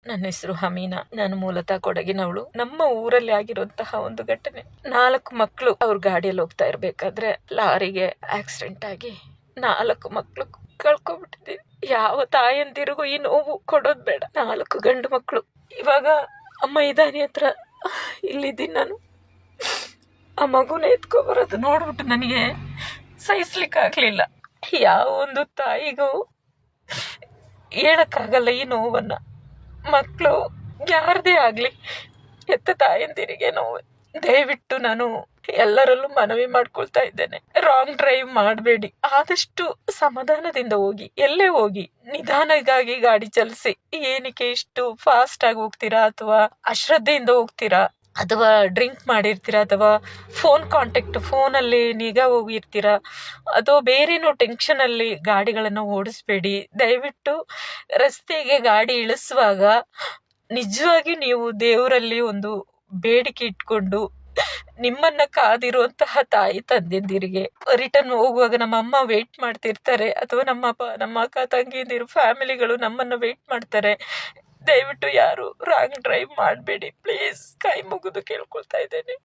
ನನ್ನ ಹೆಸರು ಹಮೀನಾ. ನಾನು ಮೂಲತಃ ಕೊಡಗಿನವಳು. ನಮ್ಮ ಊರಲ್ಲಿ ಆಗಿರುವಂತಹ ಒಂದು ಘಟನೆ. 4 ಮಕ್ಕಳು ಅವ್ರ ಗಾಡಿಯಲ್ಲಿ ಹೋಗ್ತಾ ಇರ್ಬೇಕಾದ್ರೆ ಲಾರಿಗೆ ಆಕ್ಸಿಡೆಂಟ್ ಆಗಿ 4 ಮಕ್ಕಳು ಕಳ್ಕೊಬಿಟ್ಟಿದ್ದೀವಿ. ಯಾವ ತಾಯಂದಿರಿಗೂ ಈ ನೋವು ಕೊಡೋದು ಬೇಡ. 4 ಗಂಡು ಮಕ್ಕಳು. ಇವಾಗ ಮೈದಾನಿ ಹತ್ರ ಇಲ್ಲಿದ್ದೀನಿ ನಾನು. ಆ ಮಗುನ ಎತ್ಕೊಬರೋದು ನೋಡ್ಬಿಟ್ಟು ನನಗೆ ಸಹಿಸ್ಲಿಕ್ಕಾಗ್ಲಿಲ್ಲ. ಯಾವ ಒಂದು ತಾಯಿಗೂ ಹೇಳಕ್ಕಾಗಲ್ಲ ಈ ನೋವನ್ನ. ಮಕ್ಕಳು ಯಾರದೇ ಆಗ್ಲಿ, ಹೆತ್ತ ತಾಯಂದಿರಿಗೆ ನೋವು. ದಯವಿಟ್ಟು ನಾನು ಎಲ್ಲರಲ್ಲೂ ಮನವಿ ಮಾಡ್ಕೊಳ್ತಾ ಇದ್ದೇನೆ, ರಾಂಗ್ ಡ್ರೈವ್ ಮಾಡಬೇಡಿ. ಆದಷ್ಟು ಸಮಾಧಾನದಿಂದ ಹೋಗಿ, ಎಲ್ಲೇ ಹೋಗಿ ನಿಧಾನವಾಗಿ ಗಾಡಿ ಚಲಿಸಿ. ಏನಕ್ಕೆ ಇಷ್ಟು ಫಾಸ್ಟ್ ಆಗಿ ಹೋಗ್ತೀರಾ, ಅಥವಾ ಅಶ್ರದ್ಧೆಯಿಂದ ಹೋಗ್ತೀರಾ, ಅಥವಾ ಡ್ರಿಂಕ್ ಮಾಡಿರ್ತೀರಾ, ಅಥವಾ ಫೋನಲ್ಲಿ ನಿಗಾ ಹೋಗಿರ್ತೀರಾ, ಅಥವಾ ಬೇರೇನೋ ಟೆನ್ಷನಲ್ಲಿ ಗಾಡಿಗಳನ್ನು ಓಡಿಸ್ಬೇಡಿ. ದಯವಿಟ್ಟು ರಸ್ತೆಗೆ ಗಾಡಿ ಇಳಿಸುವಾಗ ನಿಜವಾಗಿ ನೀವು ದೇವರಲ್ಲಿ ಒಂದು ಬೇಡಿಕೆ ಇಟ್ಕೊಂಡು, ನಿಮ್ಮನ್ನ ಕಾದಿರುವಂತಹ ತಾಯಿ ತಂದೆಂದಿರಿಗೆ ರಿಟರ್ನ್ ಹೋಗುವಾಗ ನಮ್ಮ ಅಮ್ಮ ವೇಟ್ ಮಾಡ್ತಿರ್ತಾರೆ, ಅಥವಾ ನಮ್ಮ ಅಕ್ಕ ತಂಗಿಯಂದಿರು ಫ್ಯಾಮಿಲಿಗಳು ನಮ್ಮನ್ನ ವೇಟ್ ಮಾಡ್ತಾರೆ. ದಯವಿಟ್ಟು ಯಾರು ರಾಂಗ್ ಡ್ರೈವ್ ಮಾಡಬೇಡಿ ಪ್ಲೀಸ್. ಕೈ ಮುಗಿದು ಕೇಳ್ಕೊಳ್ತಾ ಇದ್ದೇನೆ.